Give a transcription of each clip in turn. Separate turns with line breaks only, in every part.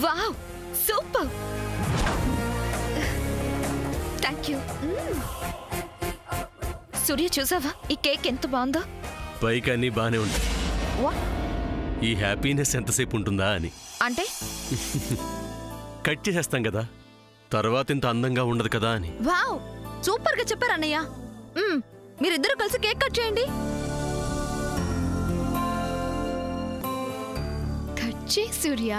Wow super thank you సూర్య చూసావా ఈ cake ఎంత బాగుందో
పైకి అన్నీ బానే ఉంటాయి
వాట్
ఈ హ్యాపీనెస్ ఎంతసేపు ఉంటుందా అని
అంటే
కట్ చేసేస్తాం కదా తర్వాత ఇంత అందంగా ఉండదు కదా అని
వావ్ సూపర్ గా చెప్పారు అన్నయ్య మీరిద్దరూ కలిసి కేక్ కట్ చేయండి కట్ చేయి సూర్య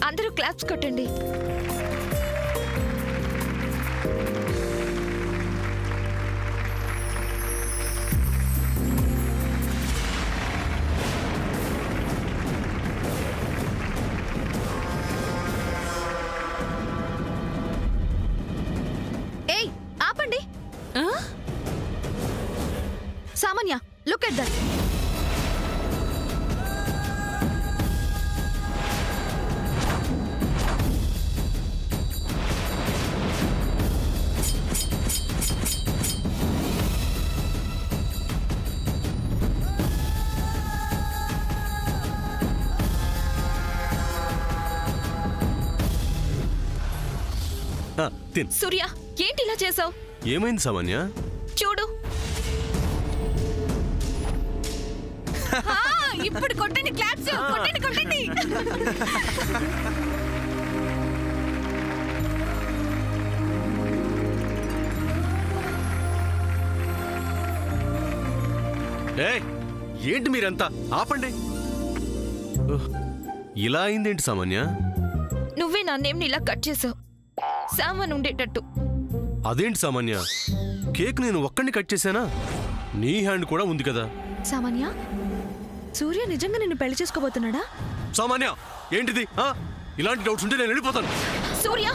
అందరూ క్లాప్స్ కొట్టండి ఏయ్ ఆపండి సామాన్య లుక్ ఎట్ దట్
తిన్
సూర్య ఏంటి ఇలా చేసావు
ఏమైంది సామాన్య
చూడు ఇప్పుడు కొట్టండి క్లాప్స్ కొట్టండి కొట్టండి
ఏయ్ ఏంటి మీరంతా ఆపండి ఉహ్, ఇలా అయిందేంటి సామాన్య
నువ్వే నా నేమ్ని ఇలా కట్ చేసావు సామాన్ ఉండేటట్టు
అదేంటి సామాన్య కేక్ నేను ఒక్కడిని కట్ చేశానా నీ హ్యాండ్ కూడా ఉంది కదా
సామాన్య సూర్య నిజంగా నిన్ను పెళ్లి చేసుకోబోతున్నాడా
సామాన్య ఏంటిది ఇలాంటి డౌట్స్ ఉంటే నేను వెళ్ళిపోతాను
సూర్య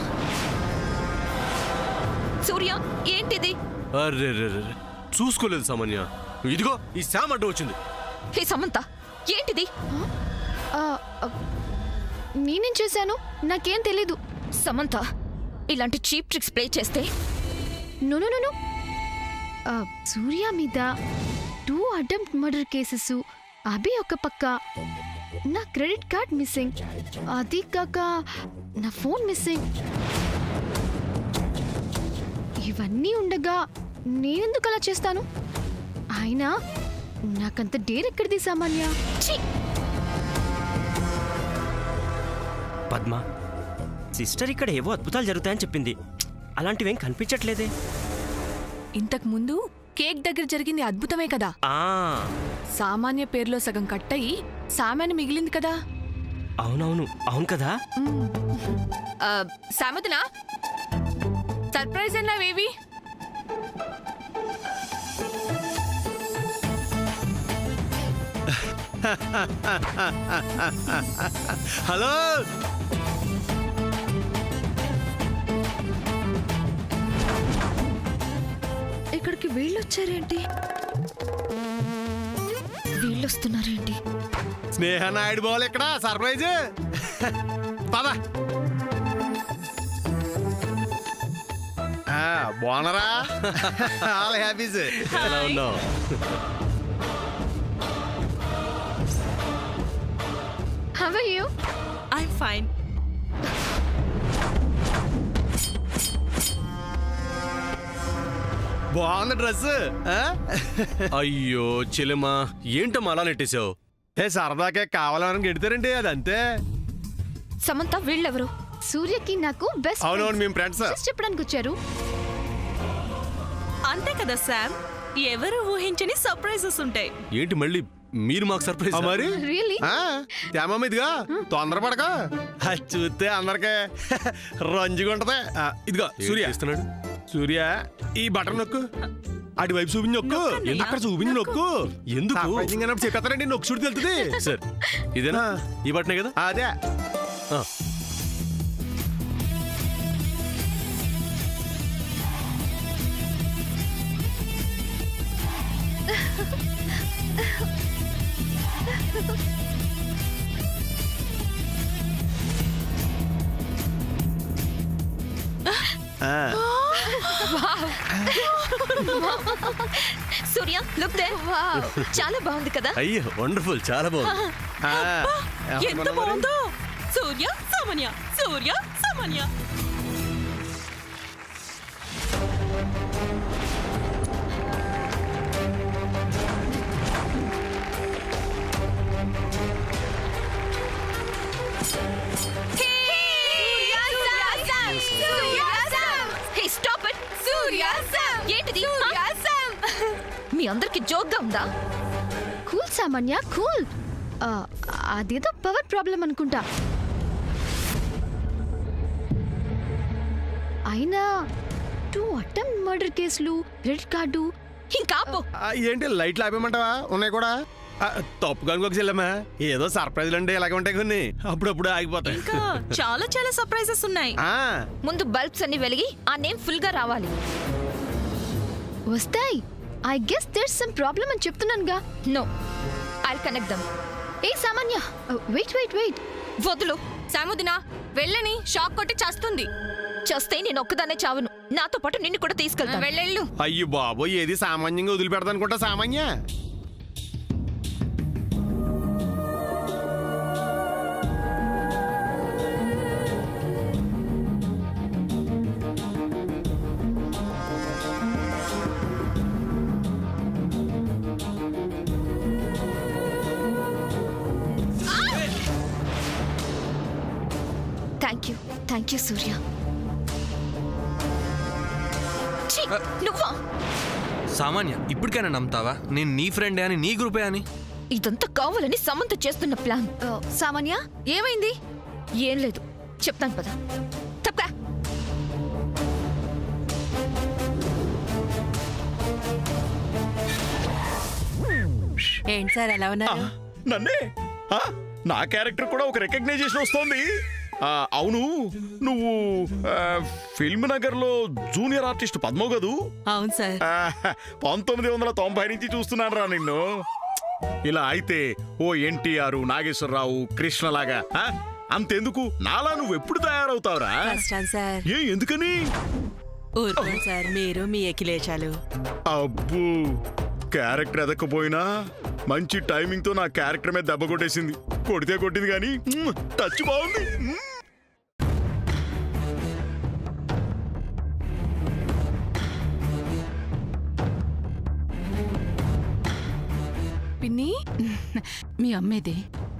సూర్య ఏంటిది
అరే చూసుకోలేదు సామాన్య ఇదిగో ఈ శామ్ అడ్డు వచ్చింది
హే సమంత ఏంటిది
నేనేం చేశాను నాకేం తెలీదు
సమంత ఇలాంటి చీప్ ట్రిక్స్ ప్లే చేస్తే
నో సూర్య మీద 2 అటెంప్ట్ మర్డర్ కేసెస్ అవి ఒక పక్క నా క్రెడిట్ కార్డ్ మిస్సింగ్ అది కాక నా ఫోన్ మిస్సింగ్ ఇవన్నీ ఉండగా నేనెందుకు అలా చేస్తాను అయినా నాకంత డేర్ ఎక్కడిది సామాన్య
ఛీ!
పద్మ సిస్టర్ ఇక్కడ ఏవో అద్భుతాలు జరుగుతాయని చెప్పింది అలాంటివేం కనిపించట్లేదే
ఇంతకు ముందు కేక్ దగ్గర జరిగింది అద్భుతమే కదా
ఆ
సామాన్య పేరులో సగం కట్టయి సామాన్య మిగిలింది కదా
అవునవును అవును కదా
సామతన సర్ప్రైజ్ అన్నావేవి
హలో
ఇక్కడికి వీళ్ళొచ్చారేంటి వీళ్ళొస్తున్నారేంటి
స్నేహ నాయుడు బాల్ ఇక్కడ సర్ప్రైజ్ పద బాగున్నారా ఆల్ హ్యాపీస్ ఎలా ఉన్నావు
how are you
I'm fine
బాగుంది డ్రెస్ అయ్యో చెల్లెమ్మా ఏంటమ్మా అలా నెట్టేశావు సరదాకే కావాలని గెడతారండి అది అంతే
సమంత వీళ్ళెవరు
సూర్యకి నాకు బెస్ట్
అవునవును మేము ఫ్రెండ్స్
చెప్పడానికి వచ్చారు
అంతే కదా శామ్ ఎవరు ఊహించని సర్ప్రైజెస్ ఉంటాయి
ఏంటి మళ్ళీ మీరు మాకు సర్ప్రైజ్ మరి
రియల్లీ
తేమమ్మ ఇదిగా తొందరపడక చూస్తే అందరికీ రంజుగా ఉంటది ఇదిగో సూర్య ఇస్తున్నాడు సూర్య ఈ బటన్ నొక్కు అటు వైపు చూపించి నొక్కు అక్కడ చూపించి నొక్కు ఎందుకు
Surprising అన్నప్పుడు చెప్పేస్తారండి నొక్కు చూడు తెలుస్తుంది
సార్ ఇదేనా ఈ బట్టనే కదా
అదే
ఆ.
సూర్య లుక్ దే చాలా బాగుంది కదా
అయ్యో వండర్ఫుల్ చాలా బాగుంది
ఎంత బాగుందో సూర్య సామాన్య సూర్య సామాన్య
హే స్టాప్ ఇట్ ఏంటిది మీ అందరికి జోక్గా ఉందా
కూల్ సామాన్య కూల్ అదేదో పవర్ ప్రాబ్లం అనుకుంటా. అయినా 2 అటెంప్ట్ మర్డర్ కేసులు, క్రెడిట్ కార్డు.
ఇంకా ఆపు.
ఏంటి లైట్లు ఆపేయమంటావా ఉన్నాయి కూడా
తప్పు కనుకోక చెల్లమ్మా ఏదో సర్ప్రైజ్లు అంటే ఇలాగ ఉంటాయి కొన్ని అప్పుడప్పుడు ఆగిపోతాయి
ఇంకా చాలా చాలా సర్ప్రైజెస్ ఉన్నాయి.
ముందు బల్బ్స్ అన్ని వెలిగి ఆ నేమ్ ఫుల్ గా రావాలి.
వస్తాయి. I guess there some problem అని చెప్తున్నానుగా.
No I'll connect them.
ఏ సామాన్య వెయిట్
వదులు.
సాముదినా వెళ్ళని షాక్ కొట్టి చేస్తుంది.
చేస్తే నేను ఒక్కదానే చావును. నాతో పాటు నిన్ను కూడా తీసుకెళ్తాను.
వెళ్ళెళ్ళు.
అయ్యో బాబో ఏది సామాన్యంగా వదిలిపెడతా అనుకుంటా సామాన్య
థ్యాంక్ యూ సూర్య. ఛీ, నువ్వా?
సామాన్య ఇప్పటికైనా నమ్ముతావా నేను నీ ఫ్రెండే అని నీ గ్రూపే అని?
ఇదంతా కావాలని సమంత చేస్తున్న ప్లాన్. సామాన్య ఏమైంది? ఏం లేదు చెప్తాను పద. తప్పకా.
ఏంటి సార్ ఎలా ఉన్నారు?
నన్నే నా క్యారెక్టర్ కూడా ఒక రికగ్నైజేషన్ వస్తోంది. అవును నువ్వు ఫిల్మ్ నగర్ లో జూనియర్ ఆర్టిస్ట్ పద్మో కదూ?
అవును సార్.
1990 నుంచి చూస్తున్నాను రా నిన్ను. ఇలా అయితే ఓ ఎన్టీఆర్, నాగేశ్వరరావు, కృష్ణలాగా అంతెందుకు నాలా నువ్వు ఎప్పుడు తయారవుతావురా?
సార్
ఎందుకని?
ఊరుకోండి సార్, మీరు మీ ఎకిలేచాలు.
అబ్బో క్యారెక్టర్ ఎదకపోయినా మంచి టైమింగ్ తో నా క్యారెక్టర్ మీద దెబ్బ కొట్టేసింది. కొడితే కొట్టింది కానీ టచ్ బాగుంది.
పిన్ని
మీ అమ్మేది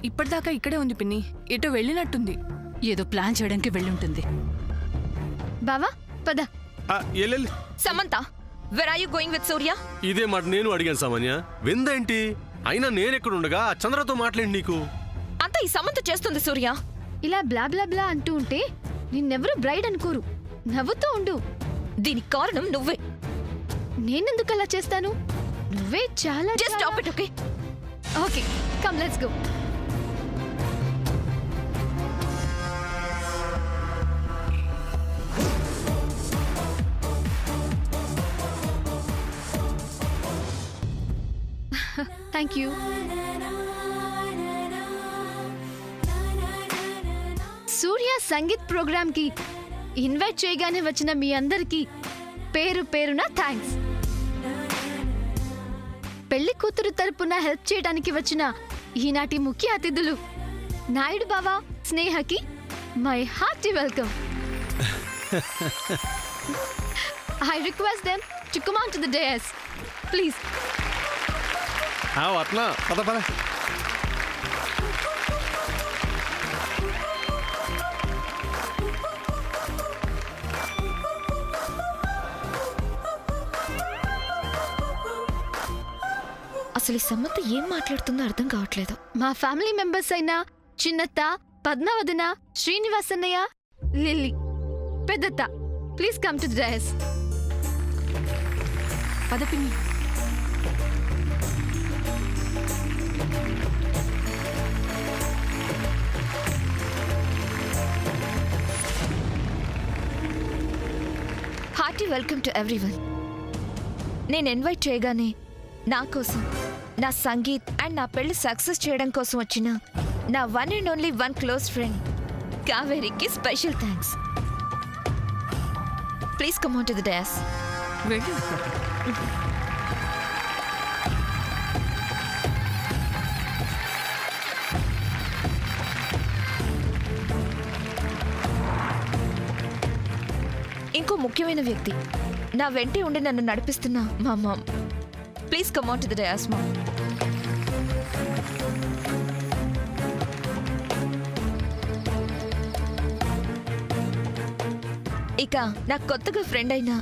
ఇప్పటిదాకా ఇక్కడే ఉంది పిన్ని. ఎటో వెళ్ళినట్టుంది.
ఏదో ప్లాన్ చేయడానికి వెళ్ళుంటుంది.
బావా పద.
ఎల్లెల్లి
Samantha where are you going with Surya?
ఇదే మాట నేను అడిగాను సామాన్య. విందేంటి? అయినా నేనెక్కడుండగా చంద్రతో మాట్లాడి నీకు
అంతా ఈ సమంత చేస్తుంది సూర్య.
ఇలా బ్లా బ్లా బ్లా అంటూ ఉంటే నిన్నెవరూ బ్రైడ్ అనుకోరు. నవ్వుతూ ఉండు.
దీనికి కారణం నువ్వే.
నేనెందుకు అలా చేస్తాను? నువ్వే చాలా
just stop it. Okay
okay come let's go. Thank you. Surya sangeet programme కి ఇన్వైట్ చేయగానే వచ్చిన మీ అందరికీ పేరు పేరున థ్యాంక్స్. పెళ్లి కూతురు తరపున హెల్ప్ చేయడానికి వచ్చిన ఈనాటి ముఖ్య అతిథులు నాయుడు బావా, స్నేహకి my hearty welcome. I request them to come on to the dais please.
అట్లా పద పద.
అసలు ఈ సమంత ఏం మాట్లాడుతుందో అర్థం కావట్లేదు.
మా ఫ్యామిలీ మెంబర్స్ అయిన చిన్నత్త, పద్మావదన, శ్రీనివాసన్నయ్య, లిల్లీ, పెద్దత్త please come to the dais.
పద పిన్ని.
Hearty welcome to everyone. నేను ఇన్వైట్ చేయగానే నా కోసం, నా సంగీత్ అండ్ నా పెళ్లి సక్సెస్ చేయడం కోసం వచ్చిన నా one and only one close friend కావేరికి special thanks. Please come on to the dais.
వెళ్ళు.
ఇంకో ముఖ్యమైన వ్యక్తి, నా వెంటే ఉండి నన్ను నడిపిస్తున్న మా ma'am. Please come on to the dais ma'am. ఇక నా కొత్తగా ఫ్రెండ్ అయిన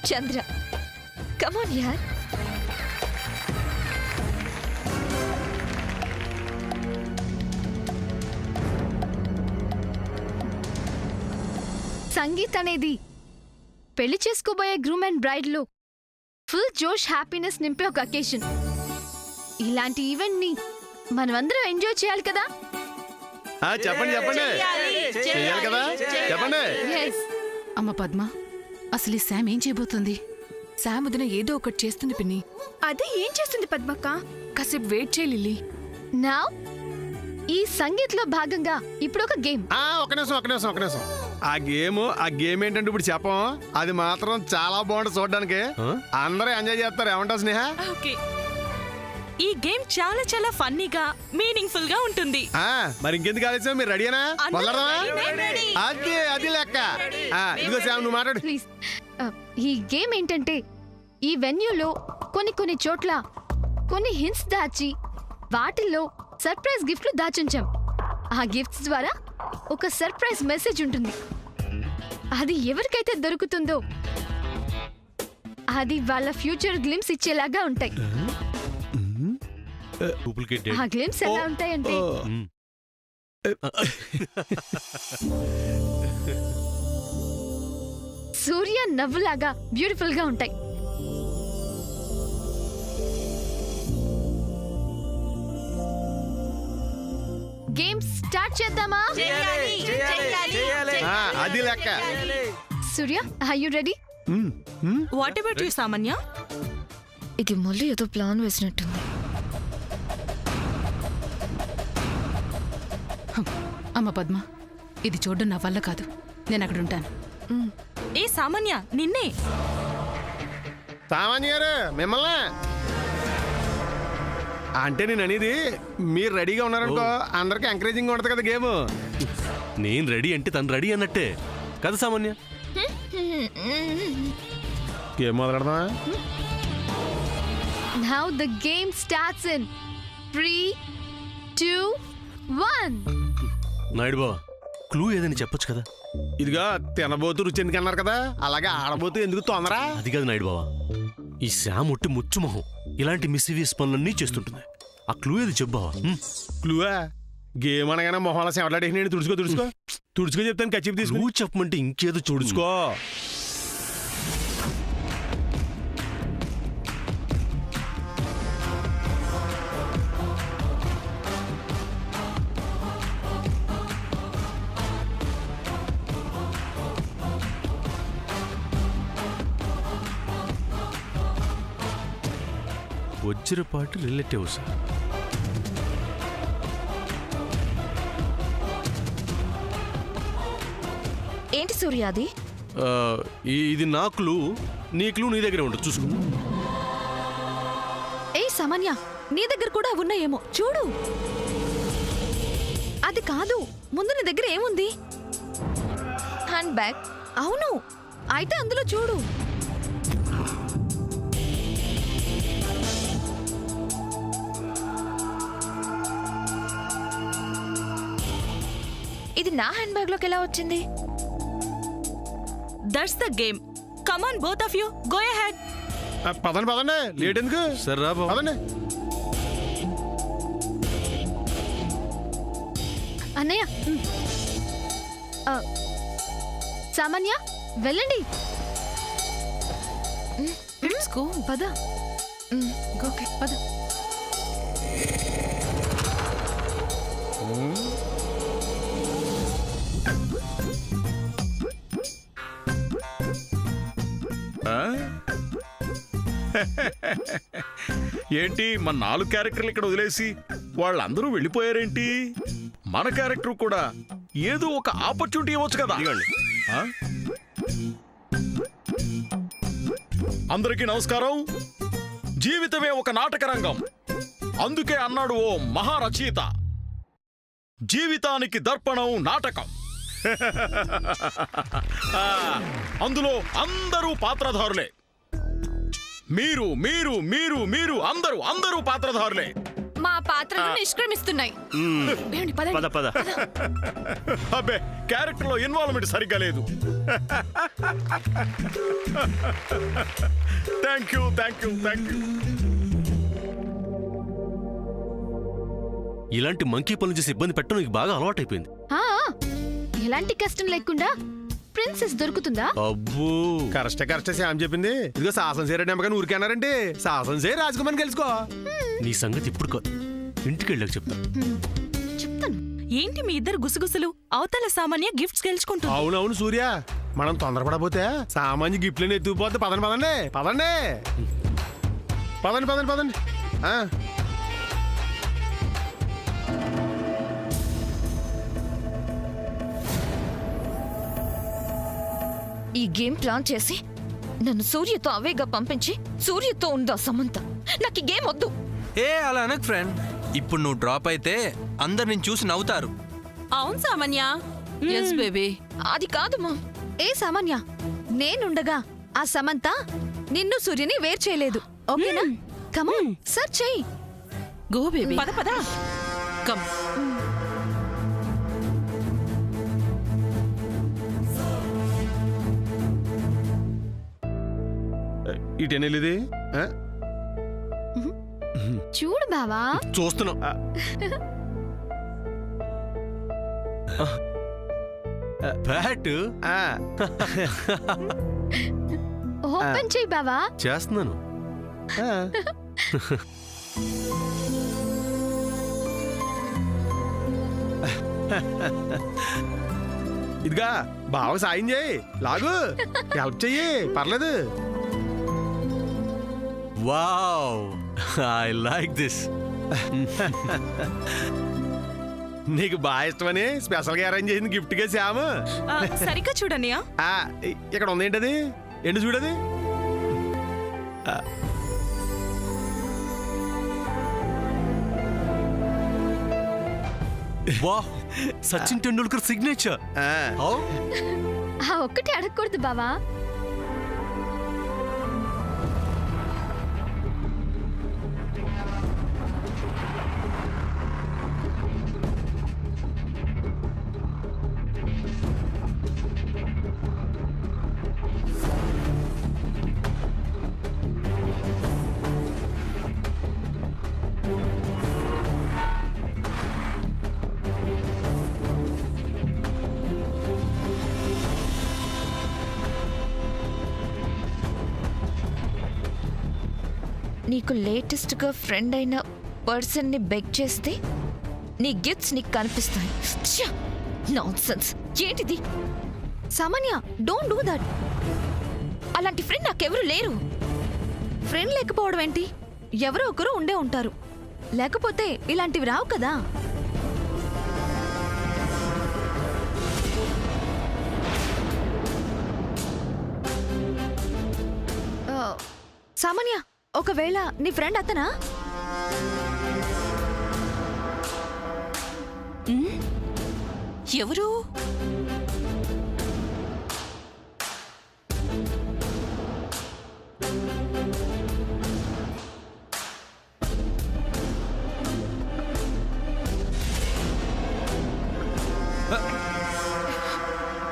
చంద్ర. కమ్ ఆన్ యార్.
సంగీత్ అనేది పెళ్లి చేసుకోబోయే గ్రూమ్ అండ్ బ్రైడ్ లో ఫుల్ జోష్ హ్యాపీనెస్ నింపే ఒక అకేషన్. ఇలాంటి ఈవెంట్ ని మనమందరం ఎంజాయ్ చేయాలి కదా.
చెప్పండి చెప్పండి, చేయాలి కదా, చెప్పండి.
Yes.
అమ్మ పద్మ, అసలు ఈ శామ్ ఏం చేయబోతుంది?
శామ్ వదిన ఏదో ఒకటి చేస్తుంది పిన్ని.
అదే ఏం చేస్తుంది పద్మక్క?
కాసేపు వెయిట్ చేయి లిల్లీ.
నౌ ఈ సంగీత్ లో భాగంగా ఇప్పుడు ఒక గేమ్.
ఒక నిమిషం. ఆ గేమ్ ఏంటంటే ఇప్పుడు చెప్పం. అది మాత్రం చాలా బాగుంటుంది చూడడానికి. అందరూ ఎంజాయ్ చేస్తారు. ఏమంటావు స్నేహ?
ఓకే, ఈ గేమ్ చాలా చాలా ఫన్నీగా మీనింగ్ఫుల్ గా ఉంటుంది.
మరి ఇంకెందుకు ఆలోచన, మీరు రెడీనా? అది లెక్క. ఇదిగో శ్యామ్, నువ్వు మాట్లాడు.
ప్లీజ్. ఈ గేమ్ ఏంటంటే ఈ వెన్యూలో కొన్ని చోట్ల కొన్ని హింట్స్ దాచి వాటిల్లో సర్ప్రైజ్ గిఫ్ట్లు దాచుంచాం. ఆ గిఫ్ట్స్ ద్వారా ఒక సర్ప్రైజ్ మెసేజ్ ఉంటుంది. అది ఎవరికైతే దొరుకుతుందో అది వాళ్ళ ఫ్యూచర్ గ్లిమ్స్ ఇచ్చేలాగా ఉంటాయి. ఆ గ్లిమ్స్ ఎలా ఉంటాయంటే సూర్య నవ్వులాగా బ్యూటిఫుల్ గా ఉంటాయి. గేమ్ స్టార్ట్ చేద్దామా?
అది లెక్క.
Surya, are you ready?
What about you Samanya?
ఇది మళ్ళీ ఏదో ప్లాన్ వేసినట్టుంది.
అమ్మ పద్మ, ఇది చూడడం నా వల్ల కాదు. నేను అక్కడ ఉంటాను.
ఏ సామాన్య, నిన్నే.
సామాన్య గారు, మిమ్మల్ని అంటే నేను అనేది, మీరు రెడీగా ఉన్నారనుకో అందరికి ఎంకరేజింగ్ ఉంటుంది కదా గేమ్. నేను రెడీ అంటే తను రెడీ అన్నట్టే కదా సామాన్య. గేమ్ మొదలెడదామా?
Now the game starts in 3, 2, 1.
Naidu బావ, క్లూ ఏదని చెప్పొచ్చు కదా. ఇదిగా తినబోతూ రుచి ఎందుకు అన్నారు కదా, అలాగే ఆడబోతూ ఎందుకు తొందర? అది కాదు నాయుడు బావ, ఈ శామ్ ఒట్టి ముచ్చు మొహం ఇలాంటి మిస్సీవియస్ పనులన్నీ చేస్తుంటుంది. ఆ క్లూ ఏది చెప్పావా? క్లూవా? గేమ్ అనగానే మొహాల సెవలాడేసి నేను తుడుచుకో చెప్తాను. కచ్చిపు తీసుకు. నువ్వు చెప్పమంటే ఇంకేదో తుడుచుకో. వజ్రపాటి రిలేటివ్స్.
ఏంటి సూర్య అది?
ఇది నా క్లూ, నీ క్లూ నీ దగ్గరే ఉంటుంది, చూసుకో.
ఏ సామాన్య, నీ దగ్గర కూడా ఉన్నాయేమో చూడు. అది కాదు, ముందు నీ దగ్గర ఏముంది? Hand bag. అవును, అయితే అందులో చూడు. ఇది నా హ్యాండ్ బ్యాగ్ లోకి ఎలా వచ్చింది?
That's the game. Come on both of you, go ahead.
పదండి, లేట్ ఎందుకు? సరే రా పదండి.
అన్నయ్య, సామాన్య వెళ్ళండి.
గో
పద.
ఓకే పద.
ఆ? ఏంటి మన 4 క్యారెక్టర్లు ఇక్కడ వదిలేసి వాళ్ళందరూ వెళ్ళిపోయారేంటి? మన క్యారెక్టర్ కూడా ఏదో ఒక ఆపర్చునిటీ ఇవ్వచ్చు కదా. ఆ? అందరికీ నమస్కారం. జీవితమే ఒక నాటక రంగం. అందుకే అన్నాడు ఓ మహారచయిత, జీవితానికి దర్పణం నాటకం. ఆ, అందులో అందరూ పాత్రధారులే. మీరు మీరు మీరు మీరు అందరూ అందరూ పాత్రధారులే.
మా పాత్రలు నిష్క్రమిస్తున్నాయి. ఏమండి, పదండి.
పద పద.
అబ్బే, క్యారెక్టర్ లో ఇన్వాల్వ్మెంట్ సరిగ్గా లేదు. Thank you thank you thank you.
ఇలాంటి మంకీ పనులు చేసి ఇబ్బంది పెట్టడం నీకు బాగా అలవాటైపోయింది.
ఆ, ఎలాంటి కష్టం లేకుండా ప్రిన్సెస్ దొరుకుతుందా?
అబ్బో, కరెక్టే శ్యామ్ చెప్పింది. ఇదిగో సాహసం సేరే నమ్మకాన్ని ఊరికే అన్నారంటే సాహసం సే రాజకుమారిని గెలుచుకో. నీ సంగతి ఇప్పుడు కాదు, ఇంటికి వెళ్ళాక చెప్తా.
చెప్తాను.
ఏంటి మీ ఇద్దరు గుసగుసలు? అవతల సామాన్య గిఫ్ట్స్ గెలుచుకుంటుంది.
అవునవును సూర్య, మనం తొందరపడబోతే సామాన్య గిఫ్ట్లని ఎత్తుకుపోతే. పదండి పదండి పదండి పదండి పదండి పదండి. ఆ.
ఈ గేమ్ ప్లాన్ చేసి నన్ను సూర్యతో అవేగా పంపించి సూర్యతో ఉందా సమంత. నాకు ఈ గేమ్ వద్దు.
ఏ అలా అనకు ఫ్రెండ్. ఇప్పుడు నువ్వు డ్రాప్ అయితే అందరు నిన్ను చూసి నవ్వుతారు.
అవును సామాన్య. Yes baby.
అది కాదు మా.
ఏ సామాన్య, నేనుండగా ఆ సమంత నిన్ను సూర్యని వేరు చేయలేదు. ఓకేనా? కమాన్ సర్ చెయ్యి.
Go baby. పద పద. కమ్.
ఇటెనెళ్ళిది
చూడు బావా.
చూస్తున్నాం. బ్యాట్
ఓపెన్ చెయ్యి బావా.
చేస్తున్నాను. ఇదిగా బావ సాయం చేయి, లాగు, హెల్ప్ చెయ్యి, పర్లేదు. Wow, I like this. నీకు బాగా ఇష్టమని స్పెషల్ గా అరేంజ్ చేసింది గిఫ్ట్ గా శ్యామ్.
సరిగ్గా చూడనియా.
ఇక్కడ ఉంది ఏంటది? ఎండు చూడది. వాహ్, సచిన్ టెండూల్కర్ సిగ్నేచర్.
ఆ ఒక్కటి అడగకూడదు బావా.
నీకు లేటెస్ట్ గా ఫ్రెండ్ అయిన పర్సన్ ని బెగ్ చేస్తే నీ గిఫ్ట్స్ నీకు కనిపిస్తాయి. నాన్సెన్స్. ఏంటిది?
సామాన్య, డోంట్ డూ దట్.
అలాంటి ఫ్రెండ్ నాకెవరు లేరు.
ఫ్రెండ్ లేకపోవడం ఏంటి? ఎవరో ఒకరు ఉండే ఉంటారు. లేకపోతే ఇలాంటివి రావు కదా. సామాన్య, ఒకవేళ నీ ఫ్రెండ్ అతనా?
ఎవరు?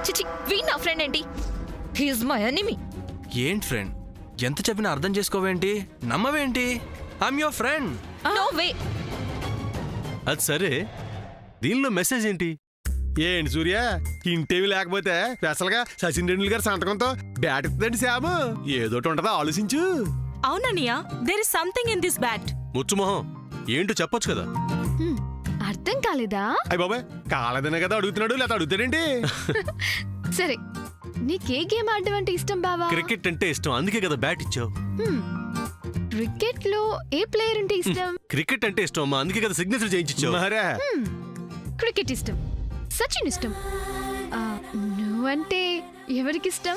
చిచి, వీడు నా ఫ్రెండ్ ఏంటి? He's my enemy.
ఏంటి ఫ్రెండ్, ఎంత చెప్పినా అర్థం చేసుకోవేంటి, నమ్మవేంటి? I'm your friend.
No way.
అది సరే, దీనిలో మెసేజ్ ఏంటి? ఏంటి సూర్య, ఇంటేమి లేకపోతే స్పెషల్ గా సచిన్ టెండూల్కర్ సంతకంతో బ్యాట్ ఇస్తుందండి శ్యామ్. ఏదోటి ఉంటదా ఆలోచించు.
అవుననియా, there is something in this bat.
ముచ్చుమొహం ఏంటో చెప్పొచ్చు కదా.
హ్మ్, అర్థం కాలేదా?
అయ్య బాబాయ్ కాలేదనే కదా అడుగుతున్నాడు, లేకపోతే అడుగుతాడేంటి?
సరే, నీకే గేమ్ ఆడడం అంటే ఇష్టం బావా?
క్రికెట్ అంటే ఇష్టం, అందుకే కదా బ్యాట్ ఇచ్చావు.
క్రికెట్ లో ఏ ప్లేయర్ అంటే ఇష్టం?
క్రికెట్ అంటే ఇష్టం అమ్మా, అందుకే కదా సిగ్నేచర్ చేయించావు. మరే
క్రికెట్ ఇష్టం, సచిన్ ఇష్టం. నువ్వంటే ఎవరికి ఇష్టం?